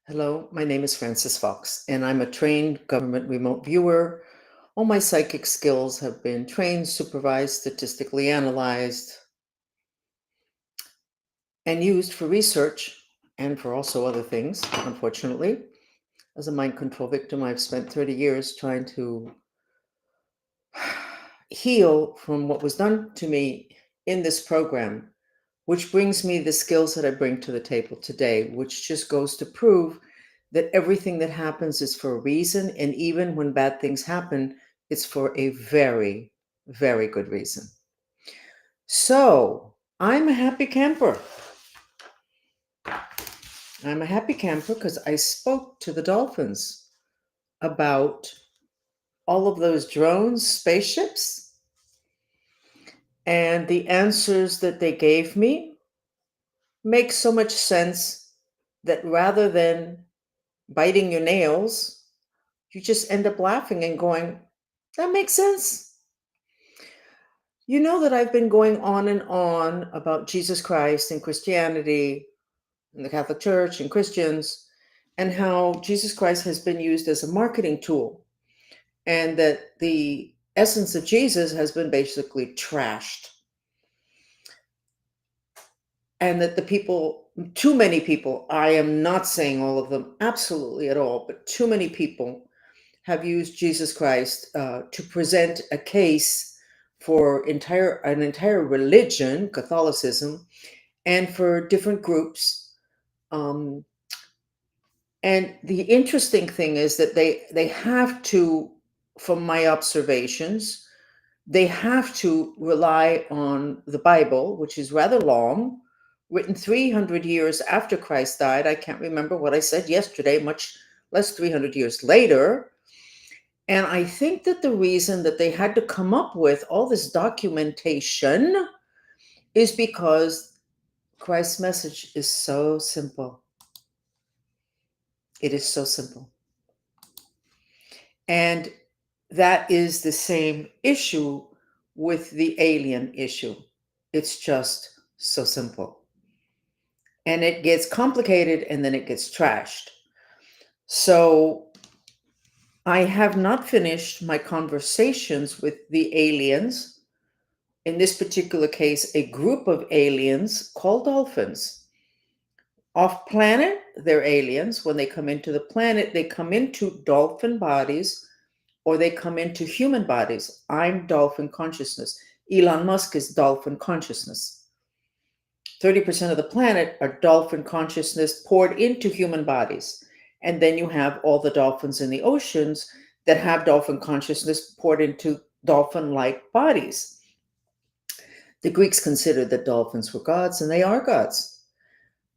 Hello, my name is Frances Fox, and I'm a trained government remote viewer. All my psychic skills have been trained, supervised, statistically analyzed, and used for research and for also other things, unfortunately. As a mind control victim, I've spent 30 years trying to heal from what was done to me in this program, which brings me the skills that I bring to the table today, which just goes to prove that everything that happens is for a reason. And even when bad things happen, it's for a very, very good reason. So I'm a happy camper. I'm a happy camper because I spoke to the dolphins about all of those drones, spaceships, and the answers that they gave me make so much sense that rather than biting your nails, you just end up laughing and going, that makes sense. You know that I've been going on and on about Jesus Christ and Christianity and the Catholic Church and Christians, and how Jesus Christ has been used as a marketing tool, and that the essence of Jesus has been basically trashed. And that the people, too many people, I am not saying all of them absolutely at all, but too many people have used Jesus Christ to present a case for an entire religion, Catholicism, and for different groups. Um, and the interesting thing is that they have to, from my observations, they have to rely on the Bible, which is rather long, written 300 years after Christ died. I can't remember what I said yesterday, much less 300 years later. And I think that the reason that they had to come up with all this documentation is because Christ's message is so simple. It is so simple. And that is the same issue with the alien issue. It's just so simple. And it gets complicated and then it gets trashed. So I have not finished my conversations with the aliens. In this particular case, a group of aliens called dolphins. Off planet, they're aliens. When they come into the planet, they come into dolphin bodies or they come into human bodies. I'm dolphin consciousness. Elon Musk is dolphin consciousness. 30% of the planet are dolphin consciousness poured into human bodies. And then you have all the dolphins in the oceans that have dolphin consciousness poured into dolphin like bodies. The Greeks considered that dolphins were gods, and they are gods.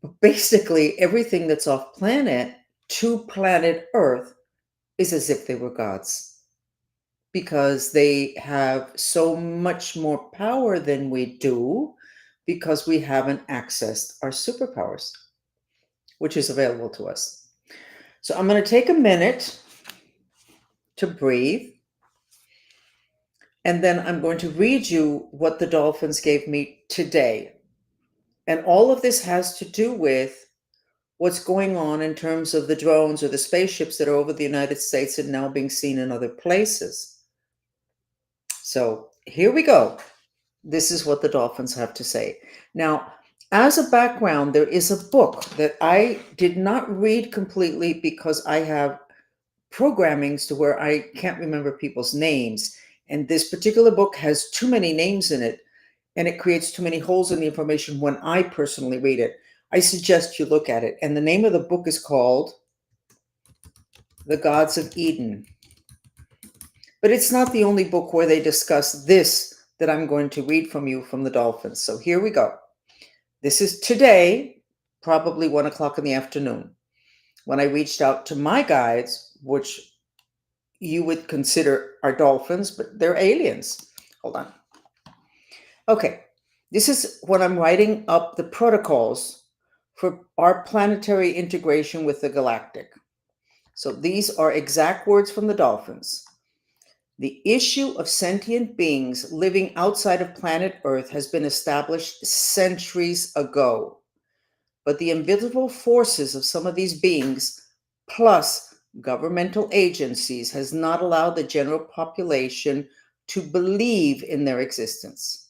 But basically, everything that's off planet to planet Earth is as if they were gods because they have so much more power than we do because we haven't accessed our superpowers, which is available to us. So I'm going to take a minute to breathe, and then I'm going to read you what the dolphins gave me today. And all of this has to do with what's going on in terms of the drones or the spaceships that are over the United States and now being seen in other places. So here we go. This is what the dolphins have to say. Now, as a background, there is a book that I did not read completely because I have programmings to where I can't remember people's names. And this particular book has too many names in it, and it creates too many holes in the information when I personally read it. I suggest you look at it. And the name of the book is called The Gods of Eden. But it's not the only book where they discuss this that I'm going to read from you from the dolphins. So here we go. This is today, probably 1 o'clock in the afternoon, when I reached out to my guides, which you would consider are dolphins, but they're aliens. Hold on. Okay, this is when I'm writing up the protocols for our planetary integration with the galactic. So these are exact words from the dolphins. The issue of sentient beings living outside of planet Earth has been established centuries ago. but the invisible forces of some of these beings, plus governmental agencies, has not allowed the general population to believe in their existence.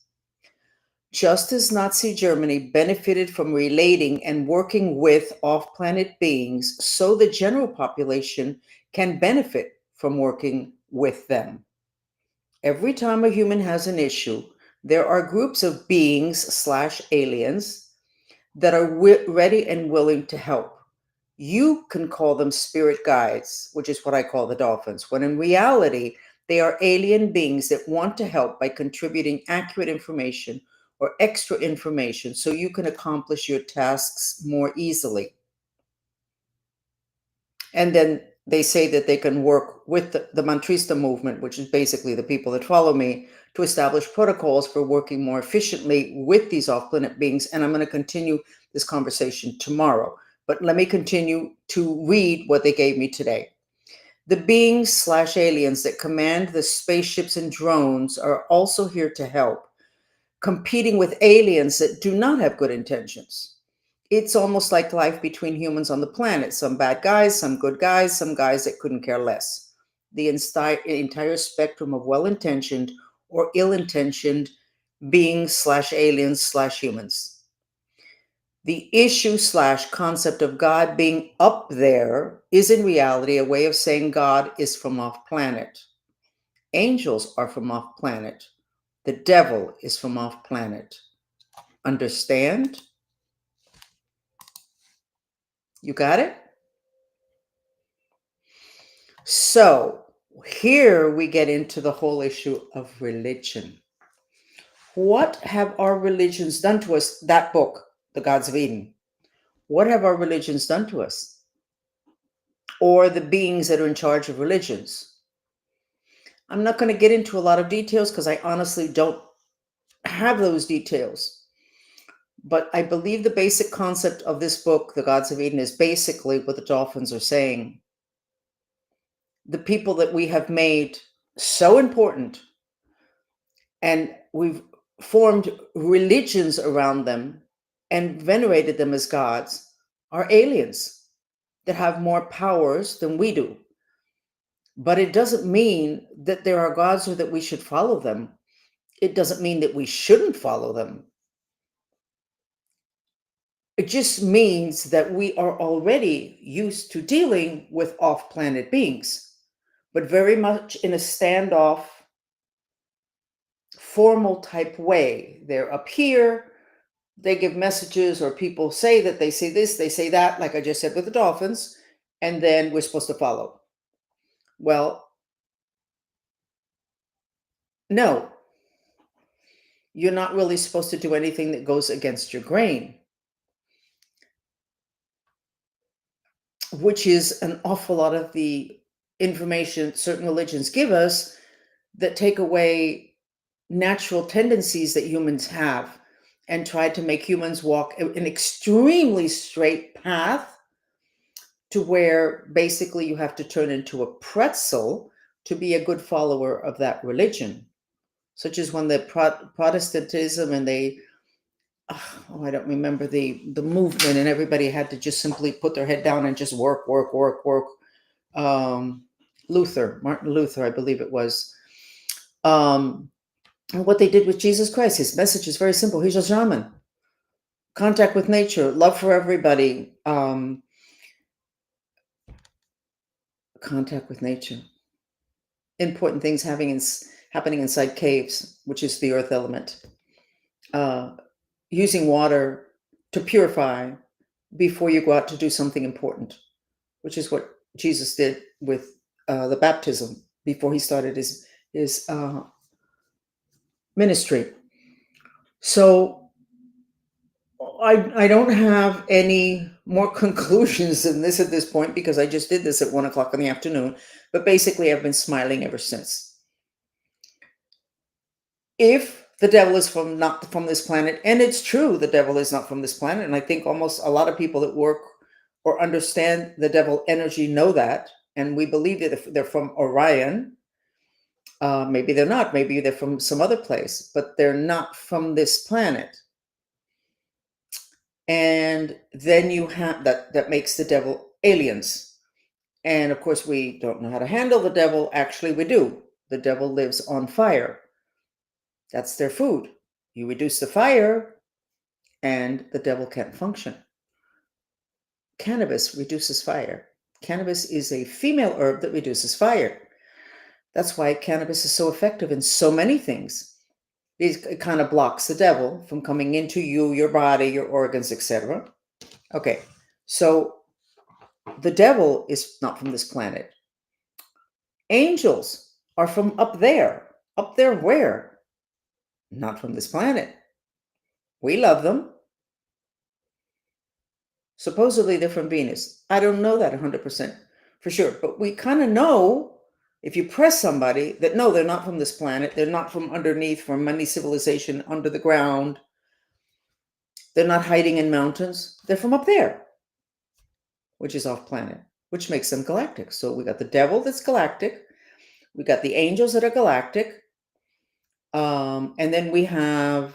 Just as Nazi Germany benefited from relating and working with off planet beings, so the general population can benefit from working with them. Every time a human has an issue, there are groups of beings/aliens that are ready and willing to help. You can call them spirit guides, which is what I call the dolphins, when in reality, they are alien beings that want to help by contributing accurate information or extra information so you can accomplish your tasks more easily. And then they say that they can work with the Mantrista movement, which is basically the people that follow me, to establish protocols for working more efficiently with these off-planet beings. And I'm going to continue this conversation tomorrow. But let me continue to read what they gave me today. The beings/aliens that command the spaceships and drones are also here to help, competing with aliens that do not have good intentions. It's almost like life between humans on the planet. Some bad guys, some good guys, some guys that couldn't care less. The entire spectrum of well-intentioned or ill-intentioned beings/aliens/humans. The issue/concept of God being up there is in reality a way of saying God is from off planet. Angels are from off planet. The devil is from off planet. Understand? You got it? So here we get into the whole issue of religion. What have our religions done to us? That book, The Gods of Eden. What have our religions done to us? Or the beings that are in charge of religions? I'm not going to get into a lot of details because I honestly don't have those details. But I believe the basic concept of this book, The Gods of Eden, is basically what the dolphins are saying. The people that we have made so important, and we've formed religions around them and venerated them as gods, are aliens that have more powers than we do. But it doesn't mean that there are gods or that we should follow them. It doesn't mean that we shouldn't follow them. It just means that we are already used to dealing with off-planet beings, but very much in a standoff, formal type way. They're up here, they give messages, or people say that they say this, they say that, like I just said with the dolphins, and then we're supposed to follow. Well, no, you're not really supposed to do anything that goes against your grain, which is an awful lot of the information certain religions give us that take away natural tendencies that humans have and try to make humans walk an extremely straight path to where basically you have to turn into a pretzel to be a good follower of that religion, such as when the Protestantism and they, oh, I don't remember the movement, and everybody had to just simply put their head down and just work. Martin Luther, I believe it was. And what they did with Jesus Christ, his message is very simple. He's a shaman. Contact with nature, love for everybody, contact with nature. Important things happening inside caves, which is the earth element. Using water to purify before you go out to do something important, which is what Jesus did with the baptism before he started his ministry. So I don't have any more conclusions than this at this point because I just did this at 1:00 in the afternoon. But basically, I've been smiling ever since. If the devil is not from this planet, and it's true, the devil is not from this planet, and I think almost a lot of people that work or understand the devil energy know that, and we believe that if they're from Orion. Maybe they're not. Maybe they're from some other place, but they're not from this planet. And then you have that makes the devil aliens. And of course, we don't know how to handle the devil. Actually, we do. The devil lives on fire. That's their food. You reduce the fire, and the devil can't function. Cannabis reduces fire. Cannabis is a female herb that reduces fire. That's why cannabis is so effective in so many things. It kind of blocks the devil from coming into you, your body, your organs, etc. Okay, so the devil is not from this planet. Angels are from up there. Up there where? Not from this planet. We love them. Supposedly they're from Venus. I don't know that 100% for sure, but we kind of know if you press somebody that no, they're not from this planet. They're not from underneath, from any civilization under the ground. They're not hiding in mountains. They're from up there, which is off planet, which makes them galactic. So we got the devil that's galactic. We got the angels that are galactic. And then we have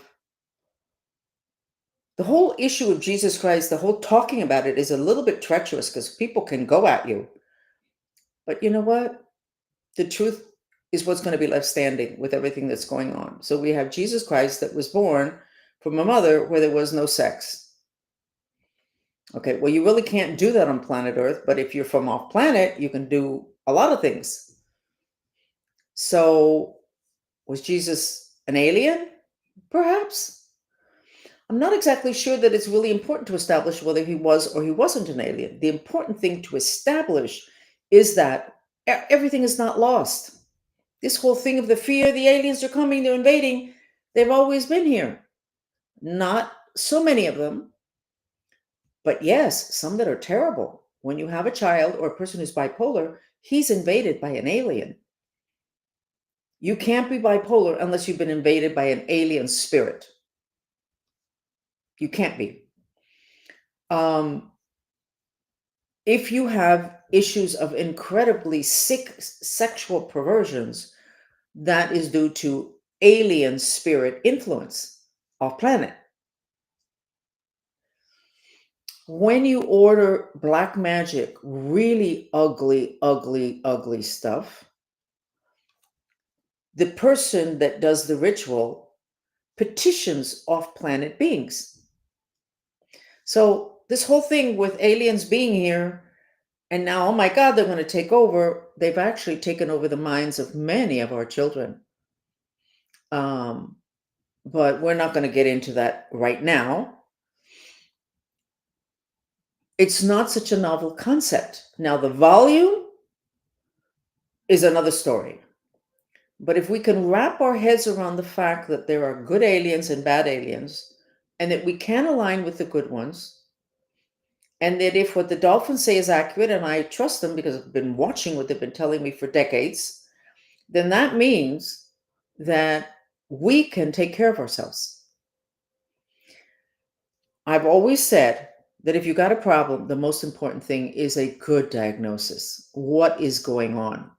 the whole issue of Jesus Christ, the whole talking about it is a little bit treacherous because people can go at you. But you know what? The truth is what's going to be left standing with everything that's going on. So we have Jesus Christ that was born from a mother where there was no sex. Okay, well, you really can't do that on planet Earth, but if you're from off planet, you can do a lot of things. So was Jesus an alien? Perhaps. I'm not exactly sure that it's really important to establish whether he was or he wasn't an alien. The important thing to establish is that everything is not lost. This whole thing of the fear, the aliens are coming, they're invading, they've always been here. Not so many of them, but yes, some that are terrible. When you have a child or a person who's bipolar, he's invaded by an alien. You can't be bipolar unless you've been invaded by an alien spirit. You can't be. If you have issues of incredibly sick sexual perversions, that is due to alien spirit influence off planet. When you order black magic, really ugly, ugly, ugly stuff, the person that does the ritual petitions off planet beings. So this whole thing with aliens being here and now, oh my God, they're going to take over. They've actually taken over the minds of many of our children. But we're not going to get into that right now. It's not such a novel concept. Now, the volume is another story. But if we can wrap our heads around the fact that there are good aliens and bad aliens, and that we can align with the good ones, and that if what the dolphins say is accurate, and I trust them because I've been watching what they've been telling me for decades, then that means that we can take care of ourselves. I've always said that if you got a problem, the most important thing is a good diagnosis. What is going on?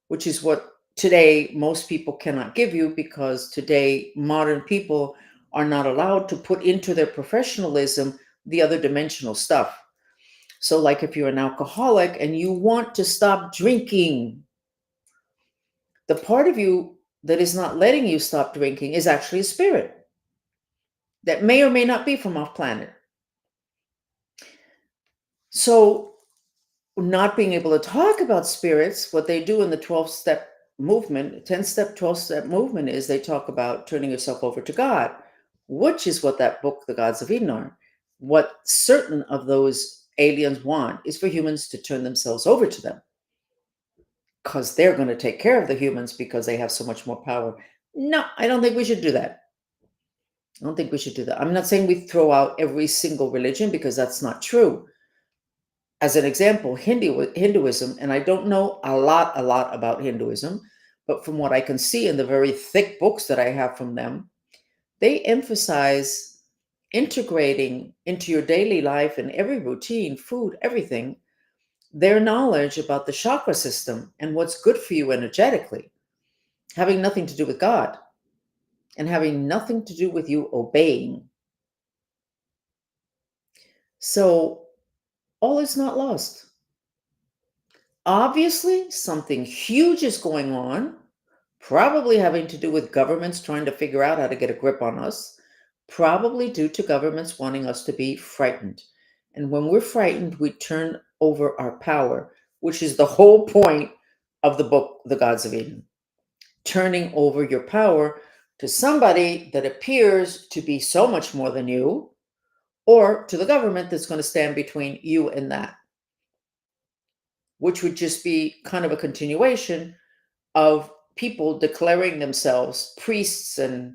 Which is what today most people cannot give you, because today modern people are not allowed to put into their professionalism the other dimensional stuff. So like if you're an alcoholic and you want to stop drinking, the part of you that is not letting you stop drinking is actually a spirit that may or may not be from off planet. So not being able to talk about spirits, what they do in the 12-step movement, 10-step, 12-step movement is they talk about turning yourself over to God, which is what that book, The Gods of Eden, are. What certain of those aliens want is for humans to turn themselves over to them, because they're going to take care of the humans because they have so much more power. No, I don't think we should do that. I don't think we should do that. I'm not saying we throw out every single religion, because that's not true. As an example, Hinduism, and I don't know a lot about Hinduism, but from what I can see in the very thick books that I have from them, they emphasize integrating into your daily life and every routine, food, everything, their knowledge about the chakra system and what's good for you energetically, having nothing to do with God and having nothing to do with you obeying. So all is not lost. Obviously, something huge is going on, probably having to do with governments trying to figure out how to get a grip on us, probably due to governments wanting us to be frightened. And when we're frightened, we turn over our power, which is the whole point of the book, The Gods of Eden. Turning over your power to somebody that appears to be so much more than you, or to the government that's going to stand between you and that, which would just be kind of a continuation of people declaring themselves priests and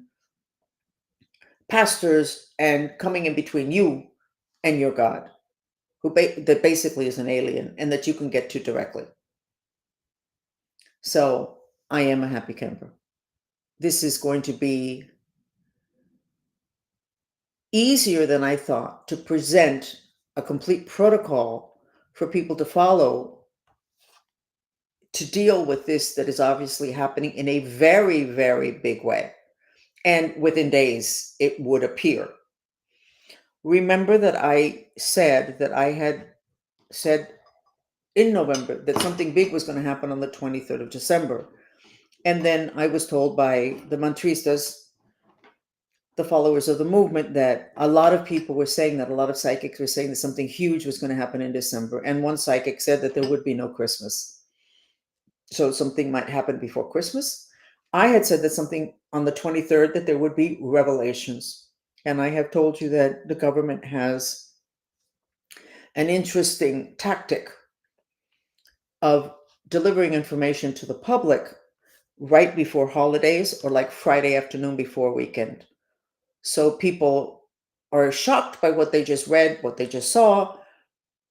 pastors and coming in between you and your God, that basically is an alien and that you can get to directly. So I am a happy camper. This is going to be easier than I thought to present a complete protocol for people to follow to deal with this that is obviously happening in a very, very big way. And within days, it would appear. Remember that I said that I had said in November that something big was going to happen on the 23rd of December. And then I was told by the Mantristas, the followers of the movement, that a lot of people were saying that, a lot of psychics were saying that something huge was going to happen in December. And one psychic said that there would be no Christmas. So something might happen before Christmas. I had said that something on the 23rd, that there would be revelations. And I have told you that the government has an interesting tactic of delivering information to the public right before holidays, or like Friday afternoon before weekend. So people are shocked by what they just read, what they just saw,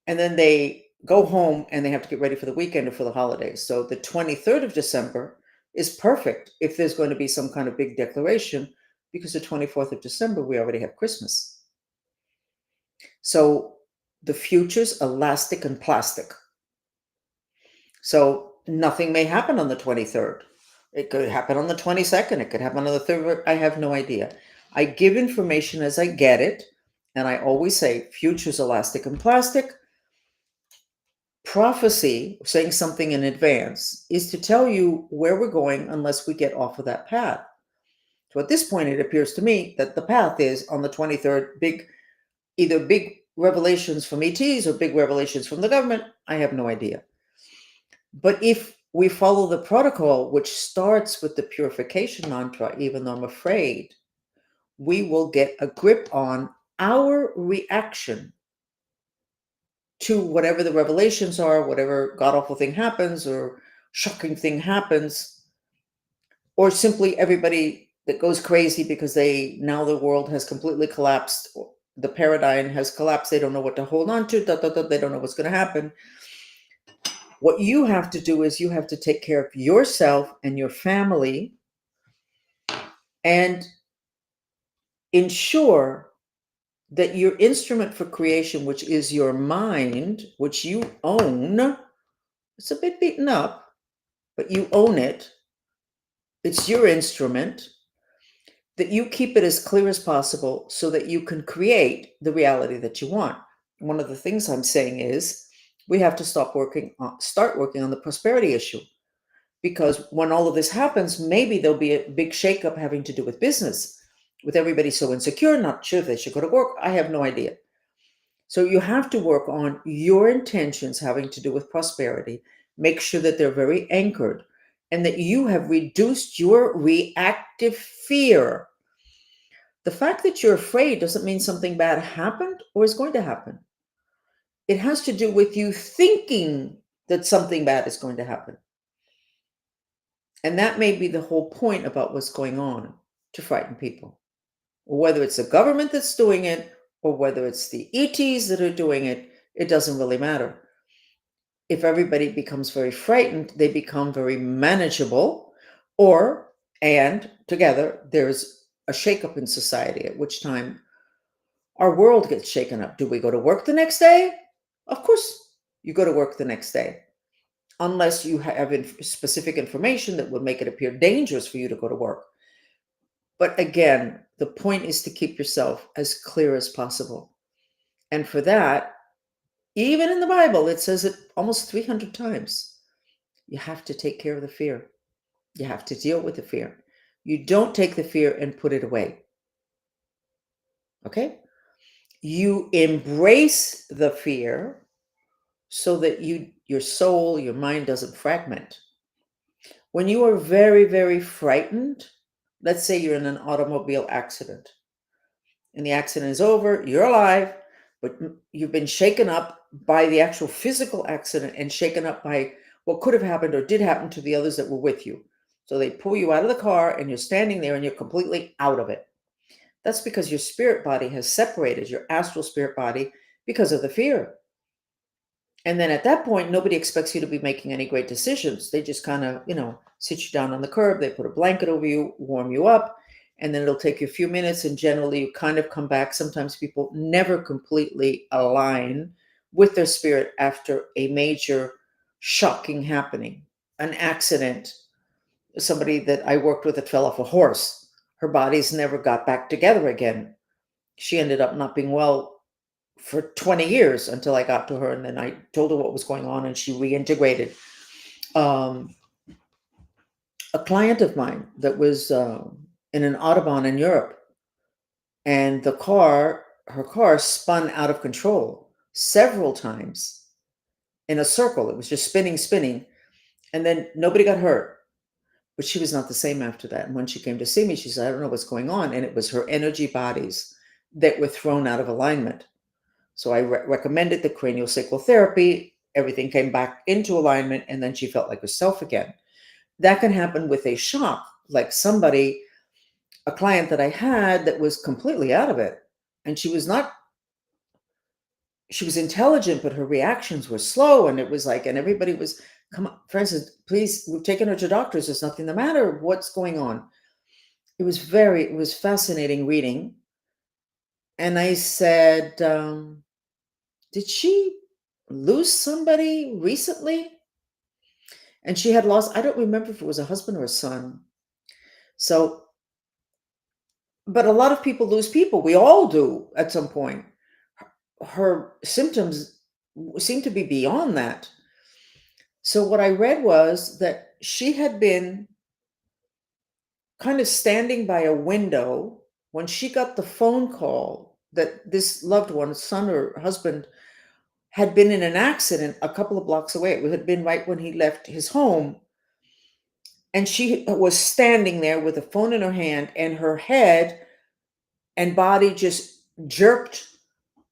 and then they go home and they have to get ready for the weekend or for the holidays. So the 23rd of December is perfect if there's going to be some kind of big declaration, because the 24th of December, we already have Christmas. So the future's elastic and plastic. So nothing may happen on the 23rd. It could happen on the 22nd. It could happen on the 3rd. I have no idea. I give information as I get it. And I always say future's elastic and plastic. Prophecy, saying something in advance, is to tell you where we're going unless we get off of that path. So at this point, it appears to me that the path is on the 23rd, either big revelations from ETs or big revelations from the government. I have no idea. But if we follow the protocol, which starts with the purification mantra, even though I'm afraid, we will get a grip on our reaction to whatever the revelations are, whatever god-awful thing happens or shocking thing happens, or simply everybody that goes crazy because now the world has completely collapsed, the paradigm has collapsed, they don't know what to hold on to, they don't know what's going to happen. What you have to do is you have to take care of yourself and your family and ensure that your instrument for creation, which is your mind, which you own, it's a bit beaten up, but you own it. It's your instrument, that you keep it as clear as possible so that you can create the reality that you want. One of the things I'm saying is we have to start working on the prosperity issue, because when all of this happens, maybe there'll be a big shakeup having to do with business, with everybody so insecure, not sure if they should go to work. I have no idea. So you have to work on your intentions having to do with prosperity. Make sure that they're very anchored and that you have reduced your reactive fear. The fact that you're afraid doesn't mean something bad happened or is going to happen. It has to do with you thinking that something bad is going to happen. And that may be the whole point about what's going on, to frighten people. Whether it's the government that's doing it or whether it's the ETs that are doing it, it doesn't really matter. If everybody becomes very frightened, they become very manageable, and together there's a shakeup in society, at which time our world gets shaken up. Do we go to work the next day? Of course, you go to work the next day, unless you have specific information that would make it appear dangerous for you to go to work. But again, the point is to keep yourself as clear as possible. And for that, even in the Bible, it says it almost 300 times. You have to take care of the fear. You have to deal with the fear. You don't take the fear and put it away. Okay? You embrace the fear so that your soul, your mind doesn't fragment. When you are very, very frightened, let's say you're in an automobile accident and the accident is over, you're alive, but you've been shaken up by the actual physical accident and shaken up by what could have happened or did happen to the others that were with you. So they pull you out of the car and you're standing there and you're completely out of it. That's because your spirit body has separated, your astral spirit body, because of the fear. And then at that point, nobody expects you to be making any great decisions. They just kind of, sit you down on the curb. They put a blanket over you, warm you up, and then it'll take you a few minutes. And generally, you kind of come back. Sometimes people never completely align with their spirit after a major shocking happening, an accident. Somebody that I worked with that fell off a horse. Her bodies never got back together again. She ended up not being well for 20 years until I got to her, and then I told her what was going on and she reintegrated. Um, a client of mine that was in an Autobahn in Europe, and her car spun out of control several times in a circle. It was just spinning, and then nobody got hurt. But she was not the same after that. And when she came to see me, she said, I don't know what's going on. And it was her energy bodies that were thrown out of alignment. So I recommended the cranial sacral therapy. Everything came back into alignment, and then she felt like herself again. That can happen with a shock, like a client that I had that was completely out of it. And she was intelligent, but her reactions were slow. And it was like, and everybody was, come on, Frances, please, we've taken her to doctors. There's nothing the matter. What's going on? It was fascinating reading. And I said, did she lose somebody recently? And she had lost, I don't remember if it was a husband or a son. So, but a lot of people lose people. We all do at some point. Her symptoms seem to be beyond that. So, what I read was that she had been kind of standing by a window when she got the phone call that this loved one, son or husband, had been in an accident a couple of blocks away. It had been right when he left his home. And she was standing there with a phone in her hand, and her head and body just jerked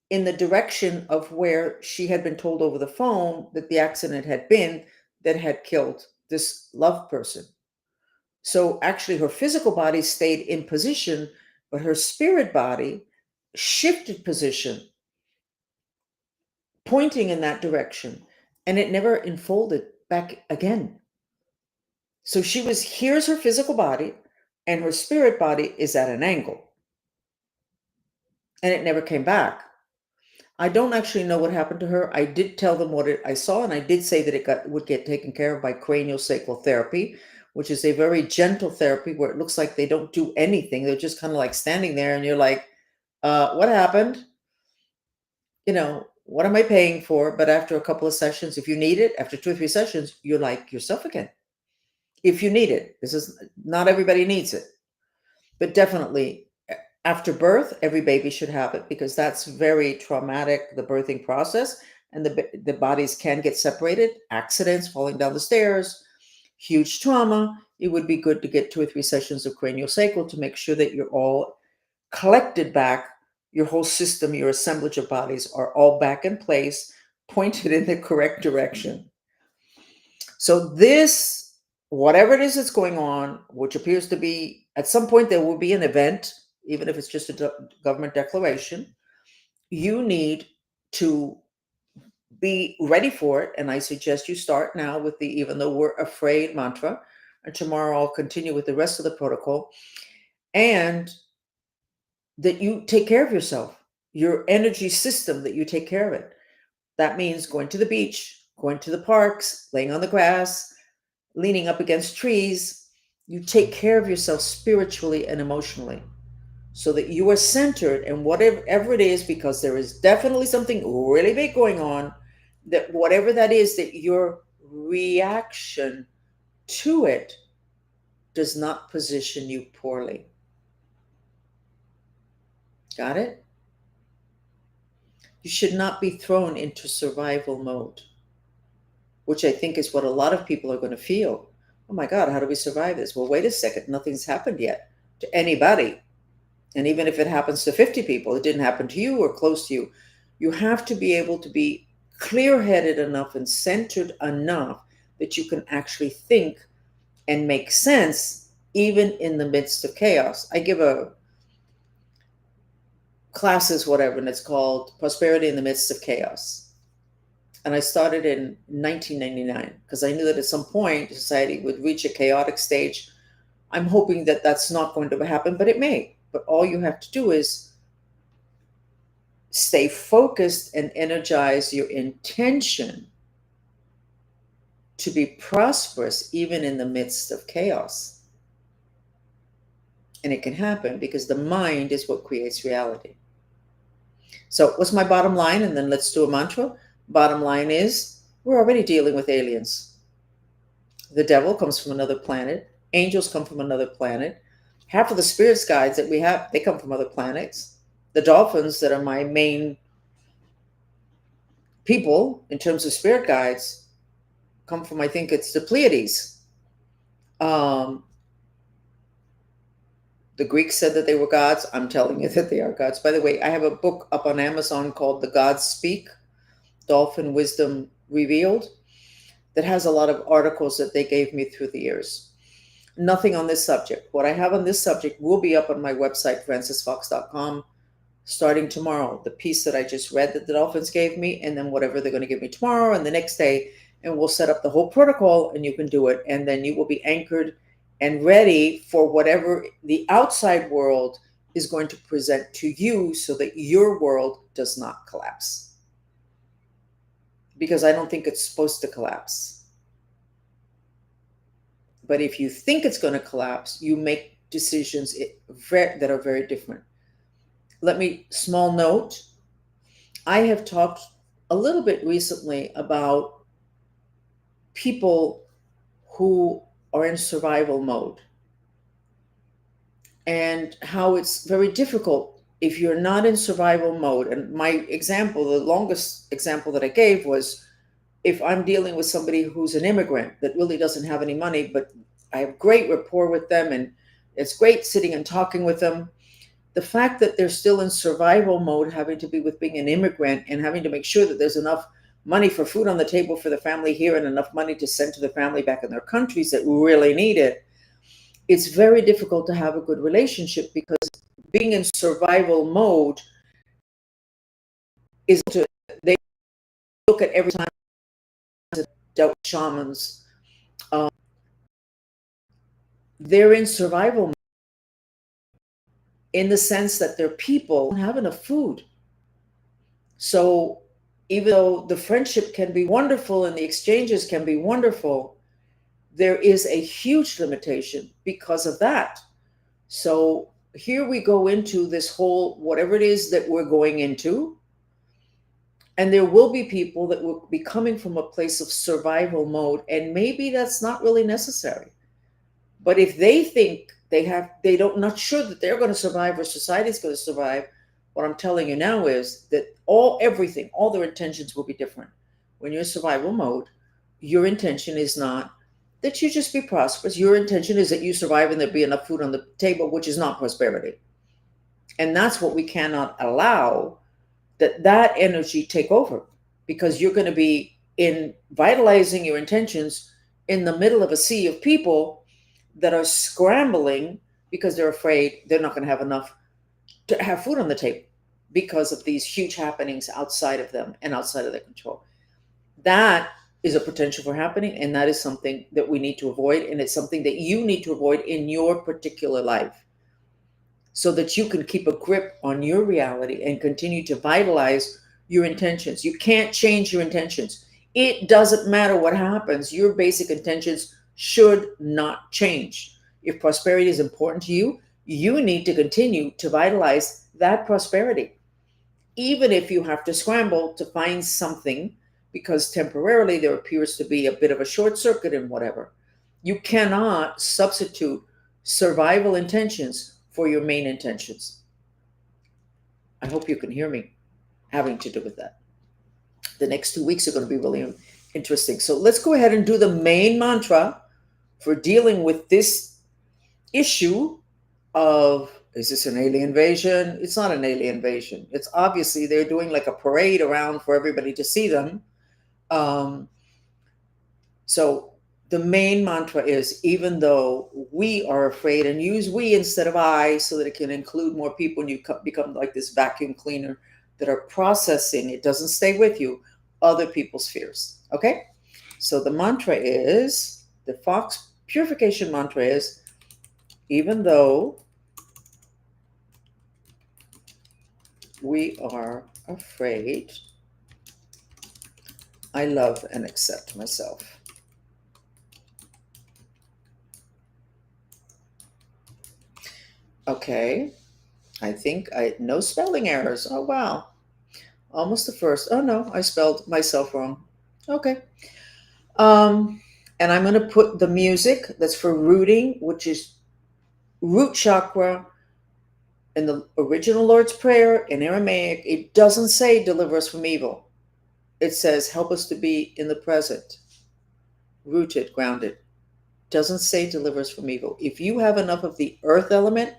in the direction of where she had been told over the phone that the accident had been that had killed this loved person. So actually, her physical body stayed in position, but her spirit body shifted position, pointing in that direction, and it never enfolded back again. So here's her physical body, and her spirit body is at an angle, and it never came back. I don't actually know what happened to her. I did tell them what I saw, and I did say that it would get taken care of by cranial sacral therapy, which is a very gentle therapy where it looks like they don't do anything. They're just kind of like standing there, and you're like, what happened? What am I paying for? But after a couple of sessions, if you need it, after 2 or 3 sessions, you're like yourself again. If you need it, this is not everybody needs it, but definitely after birth, every baby should have it because that's very traumatic, the birthing process, and the bodies can get separated, accidents, falling down the stairs, huge trauma. It would be good to get 2 or 3 sessions of cranial sacral to make sure that you're all collected back, your whole system, your assemblage of bodies are all back in place, pointed in the correct direction. So this, whatever it is that's going on, which appears to be, at some point there will be an event, even if it's just a government declaration, you need to be ready for it. And I suggest you start now with the even though we're afraid mantra. And tomorrow I'll continue with the rest of the protocol. And that you take care of yourself, your energy system, that you take care of it. That means going to the beach, going to the parks, laying on the grass, leaning up against trees. You take care of yourself spiritually and emotionally so that you are centered in whatever it is, because there is definitely something really big going on, that whatever that is, that your reaction to it does not position you poorly. Got it? You should not be thrown into survival mode, which I think is what a lot of people are going to feel. Oh my God, how do we survive this? Well, wait a second, nothing's happened yet to anybody. And even if it happens to 50 people, it didn't happen to you or close to you. You have to be able to be clear headed enough and centered enough that you can actually think and make sense even in the midst of chaos. I give a classes, whatever, and it's called Prosperity in the Midst of Chaos. And I started in 1999 because I knew that at some point society would reach a chaotic stage. I'm hoping that that's not going to happen, but it may. But all you have to do is stay focused and energize your intention to be prosperous even in the midst of chaos. And it can happen because the mind is what creates reality. So what's my bottom line? And then let's do a mantra. Bottom line is we're already dealing with aliens. The devil comes from another planet. Angels come from another planet. Half of the spirits guides that we have, they come from other planets. The dolphins that are my main people in terms of spirit guides come from, I think it's the Pleiades. The Greeks said that they were gods. I'm telling you that they are gods. By the way, I have a book up on Amazon called The Gods Speak, Dolphin Wisdom Revealed, that has a lot of articles that they gave me through the years. Nothing on this subject. What I have on this subject will be up on my website, francisfox.com, starting tomorrow. The piece that I just read that the dolphins gave me, and then whatever they're going to give me tomorrow and the next day, and we'll set up the whole protocol and you can do it. And then you will be anchored and ready for whatever the outside world is going to present to you so that your world does not collapse. Because I don't think it's supposed to collapse. But if you think it's going to collapse, you make decisions that are very different. Small note, I have talked a little bit recently about people who are in survival mode and how it's very difficult if you're not in survival mode. And my example, the longest example that I gave was if I'm dealing with somebody who's an immigrant that really doesn't have any money, but I have great rapport with them and it's great sitting and talking with them. The fact that they're still in survival mode, having to be with being an immigrant and having to make sure that there's enough money for food on the table for the family here and enough money to send to the family back in their countries that really need it, it's very difficult to have a good relationship because being in survival mode is they look at every time dealt with shamans. They're in survival mode in the sense that their people don't have enough food. So even though the friendship can be wonderful and the exchanges can be wonderful, there is a huge limitation because of that. So here we go into this whole, whatever it is that we're going into, and there will be people that will be coming from a place of survival mode, and maybe that's not really necessary. But if they think not sure that they're going to survive or society's going to survive, what I'm telling you now is that all their intentions will be different. When you're in survival mode, your intention is not that you just be prosperous. Your intention is that you survive and there be enough food on the table, which is not prosperity. And that's what we cannot allow, that energy take over, because you're going to be vitalizing your intentions in the middle of a sea of people that are scrambling because they're afraid they're not going to have enough to have food on the table because of these huge happenings outside of them and outside of their control. That is a potential for happening, and that is something that we need to avoid, and it's something that you need to avoid in your particular life so that you can keep a grip on your reality and continue to vitalize your intentions. You can't change your intentions. It doesn't matter what happens. Your basic intentions should not change. If prosperity is important to you, you need to continue to vitalize that prosperity, even if you have to scramble to find something because temporarily there appears to be a bit of a short circuit in whatever. You cannot substitute survival intentions for your main intentions. I hope you can hear me having to do with that. The next 2 weeks are going to be really interesting. So let's go ahead and do the main mantra for dealing with this issue of, is this an alien invasion? It's not an alien invasion. It's obviously they're doing like a parade around for everybody to see them. Um, so the main mantra is, even though we are afraid, and use we instead of I so that it can include more people and you become like this vacuum cleaner that are processing, it doesn't stay with you, other people's fears. Okay? So the mantra is, the Fox purification mantra is, even though we are afraid, I love and accept myself. Okay, I think no spelling errors. Oh, wow. Almost the first. Oh, no, I spelled myself wrong. Okay. Um, and I'm going to put the music that's for rooting, which is root chakra. In the original Lord's Prayer in Aramaic, it doesn't say deliver us from evil. It says help us to be in the present, rooted, grounded. Doesn't say deliver us from evil. If you have enough of the earth element,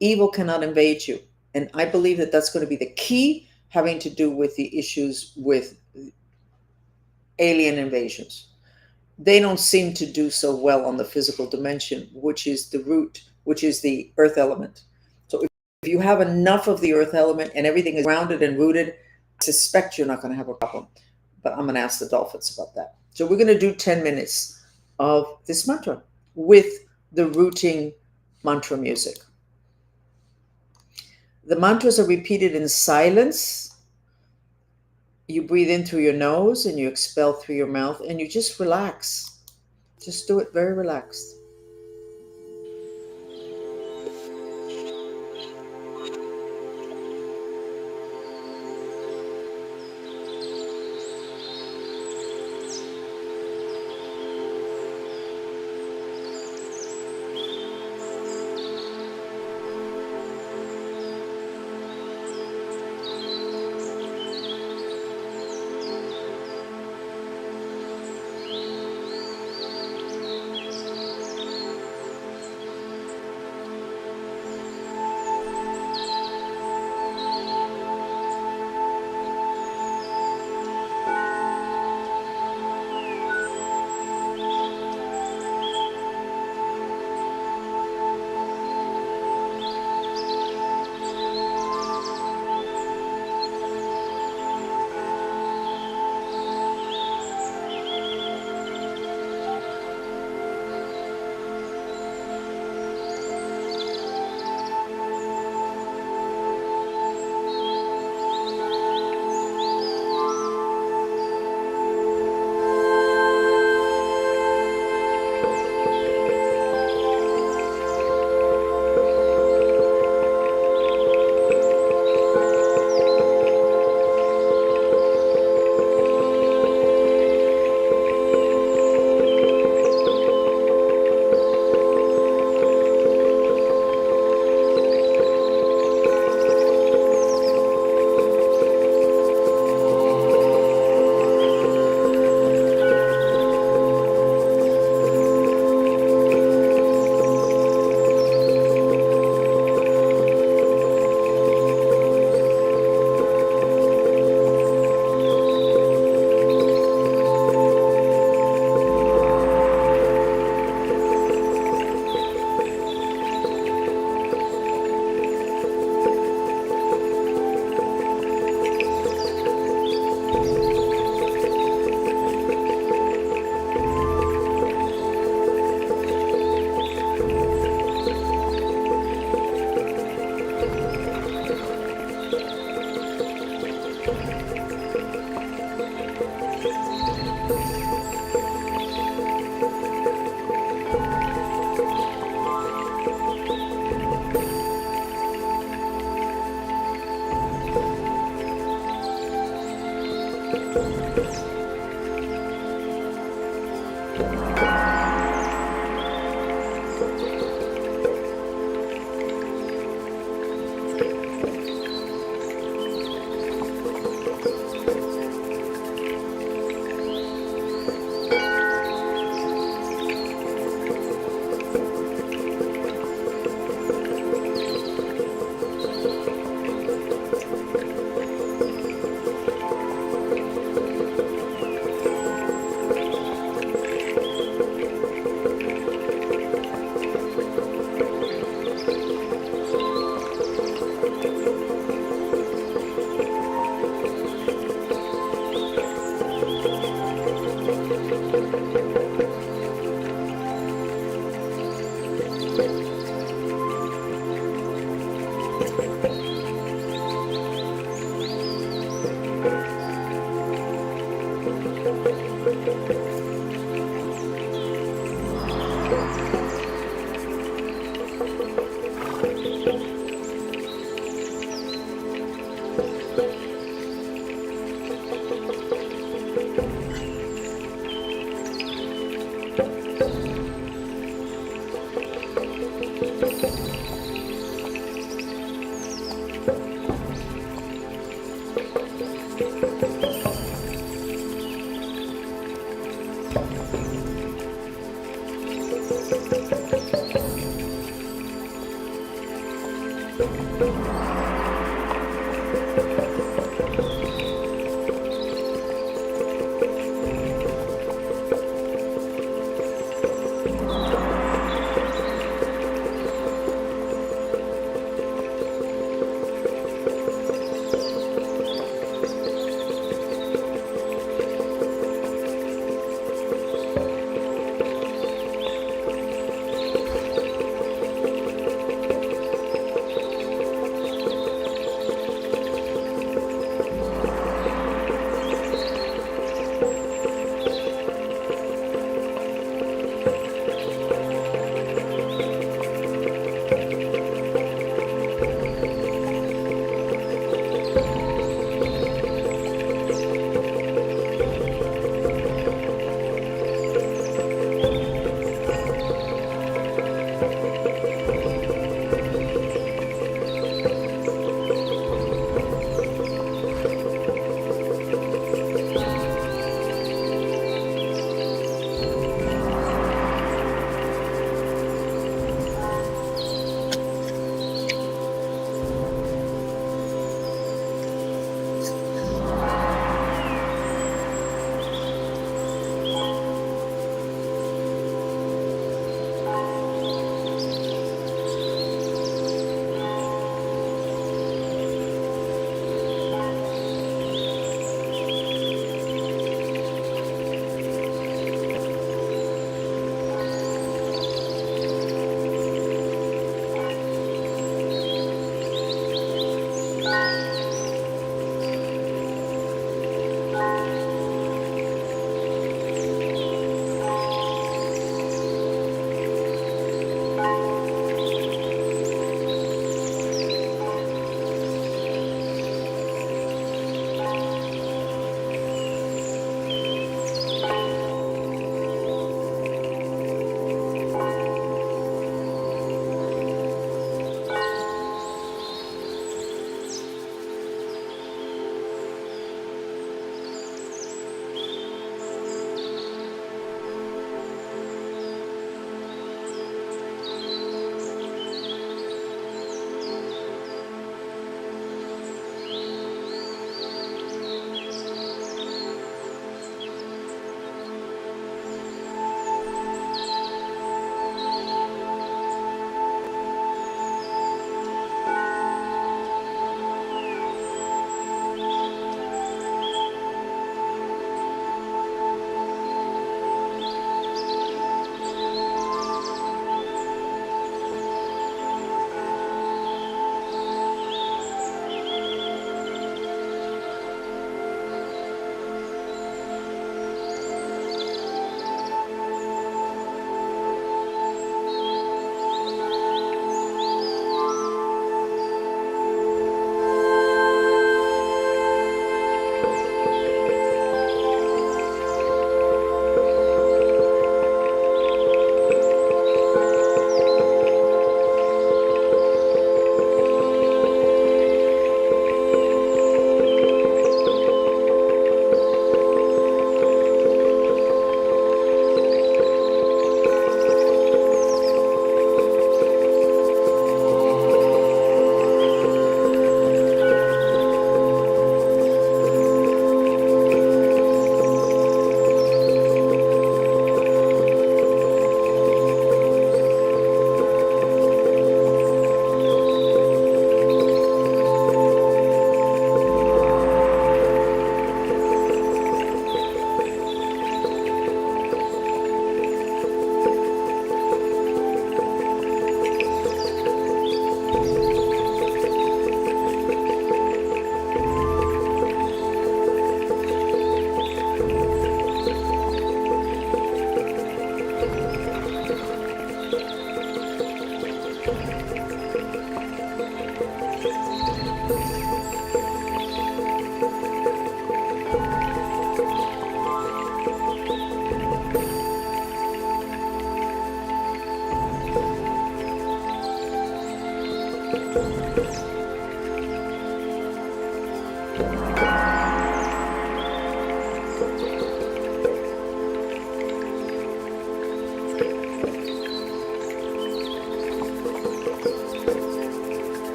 evil cannot invade you. And I believe that that's going to be the key, having to do with the issues with alien invasions. They don't seem to do so well on the physical dimension, which is the root, which is the earth element. So if you have enough of the earth element and everything is grounded and rooted, I suspect you're not going to have a problem. But I'm going to ask the dolphins about that. So we're going to do 10 minutes of this mantra with the rooting mantra music. The mantras are repeated in silence. You breathe in through your nose and you expel through your mouth, and you just relax. Just do it very relaxed.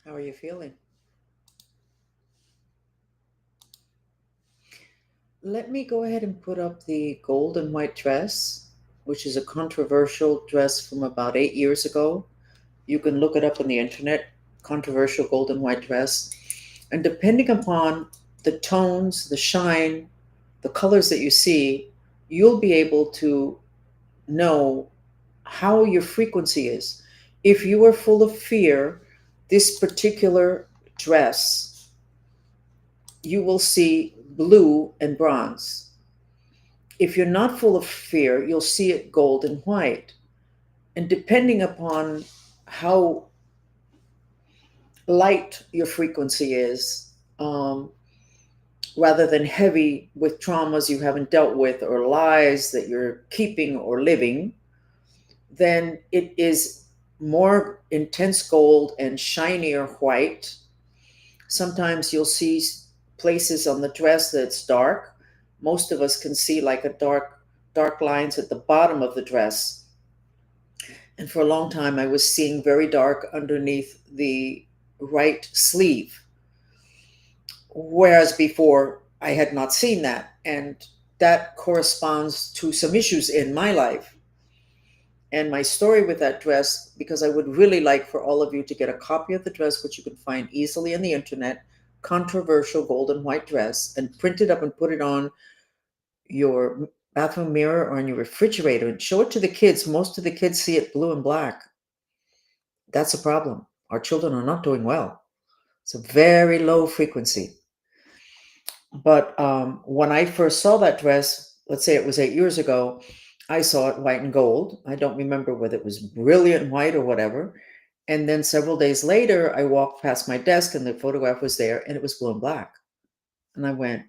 How are you feeling? Let me go ahead and put up the gold and white dress, which is a controversial dress from about 8 years ago. You can look it up on the internet, controversial gold and white dress. And depending upon the tones, the shine, the colors that you see, you'll be able to know how your frequency is. If you are full of fear, this particular dress, you will see blue and bronze. If you're not full of fear, you'll see it gold and white. And depending upon how light your frequency is, rather than heavy with traumas you haven't dealt with or lies that you're keeping or living, then it is more intense gold and shinier white. Sometimes you'll see places on the dress that's dark. Most of us can see like a dark lines at the bottom of the dress. And for a long time, I was seeing very dark underneath the right sleeve. Whereas before, I had not seen that. And that corresponds to some issues in my life. And my story with that dress, because I would really like for all of you to get a copy of the dress, which you can find easily on the internet, controversial gold and white dress, and print it up and put it on your bathroom mirror or on your refrigerator and show it to the kids. Most of the kids see it blue and black. That's a problem. Our children are not doing well. It's a very low frequency. But when I first saw that dress, let's say it was 8 years ago, I saw it white and gold. I don't remember whether it was brilliant white or whatever. And then several days later, I walked past my desk and the photograph was there and it was blue and black. And I went,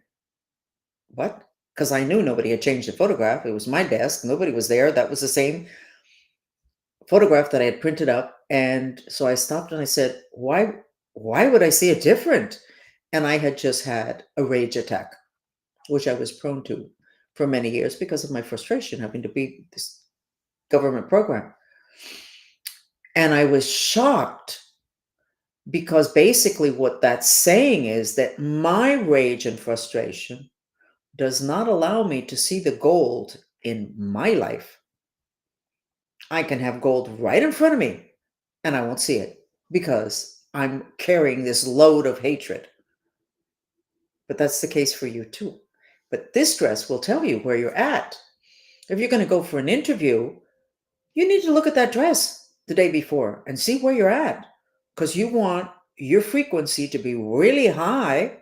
what? Because I knew nobody had changed the photograph. It was my desk. Nobody was there. That was the same photograph that I had printed up. And so I stopped and I said, why would I see it different? And I had just had a rage attack, which I was prone to for many years because of my frustration having to be this government program. And I was shocked because basically what that's saying is that my rage and frustration does not allow me to see the gold in my life. I can have gold right in front of me and I won't see it because I'm carrying this load of hatred. But that's the case for you too. But this dress will tell you where you're at. If you're going to go for an interview, you need to look at that dress the day before and see where you're at because you want your frequency to be really high,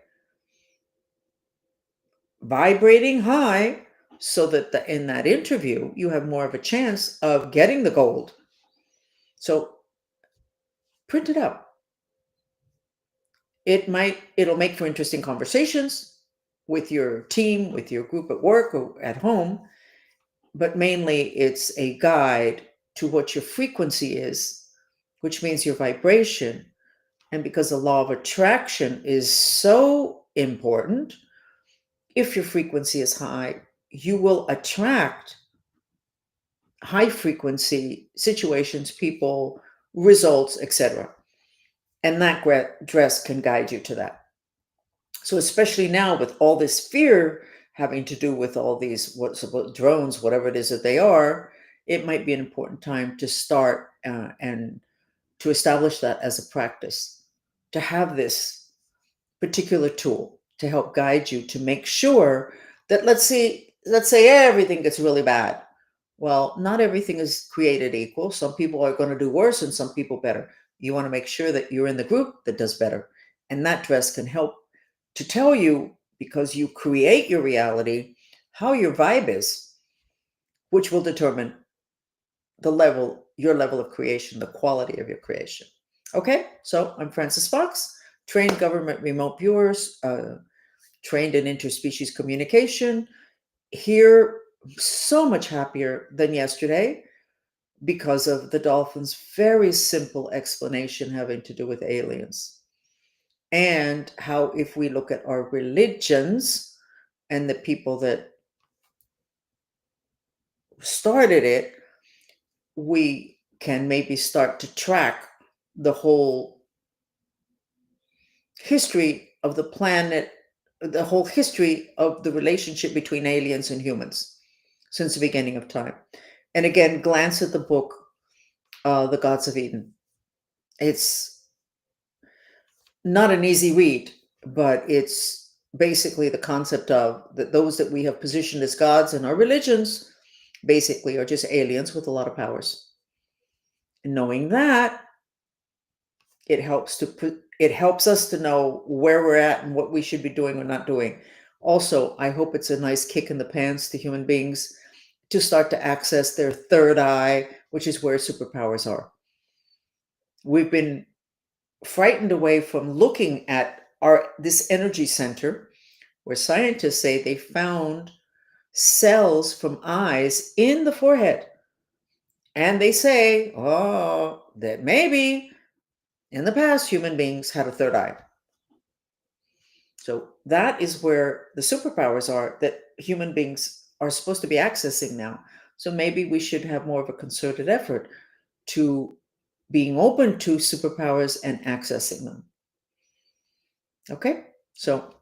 vibrating high, so that in that interview, you have more of a chance of getting the gold. So print it up. It'll make for interesting conversations with your team, with your group at work or at home, but mainly it's a guide to what your frequency is, which means your vibration. And because the law of attraction is so important, if your frequency is high, you will attract high frequency situations, people, results, etc. And that dress can guide you to that. So, especially now with all this fear having to do with all these drones, whatever it is that they are, it might be an important time to start and to establish that as a practice, to have this particular tool to help guide you to make sure that let's say everything gets really bad. Well, not everything is created equal. Some people are going to do worse and some people better. You want to make sure that you're in the group that does better. And that dress can help to tell you, because you create your reality, how your vibe is, which will determine your level of creation, the quality of your creation. Okay, so I'm Frances Fox, trained government remote viewers, trained in interspecies communication. Here, so much happier than yesterday because of the dolphin's very simple explanation having to do with aliens. And how, if we look at our religions and the people that started it, we can maybe start to track the whole history of the planet, the whole history of the relationship between aliens and humans since the beginning of time. And again, glance at the book, The Gods of Eden. It's not an easy read, but it's basically the concept of that those that we have positioned as gods in our religions basically are just aliens with a lot of powers. And knowing that, it helps us to know where we're at and what we should be doing or not doing. Also, I hope it's a nice kick in the pants to human beings to start to access their third eye, which is where superpowers are. We've been frightened away from looking at this energy center, where scientists say they found cells from eyes in the forehead. And they say, oh, that maybe in the past human beings had a third eye. So that is where the superpowers are that human beings are supposed to be accessing now. So maybe we should have more of a concerted effort to being open to superpowers and accessing them. Okay, so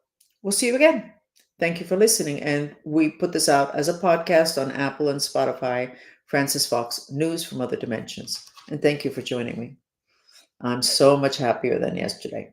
we'll see you again. Thank you for listening. And we put this out as a podcast on Apple and Spotify. Francis Fox, News from Other Dimensions. And thank you for joining me. I'm so much happier than yesterday.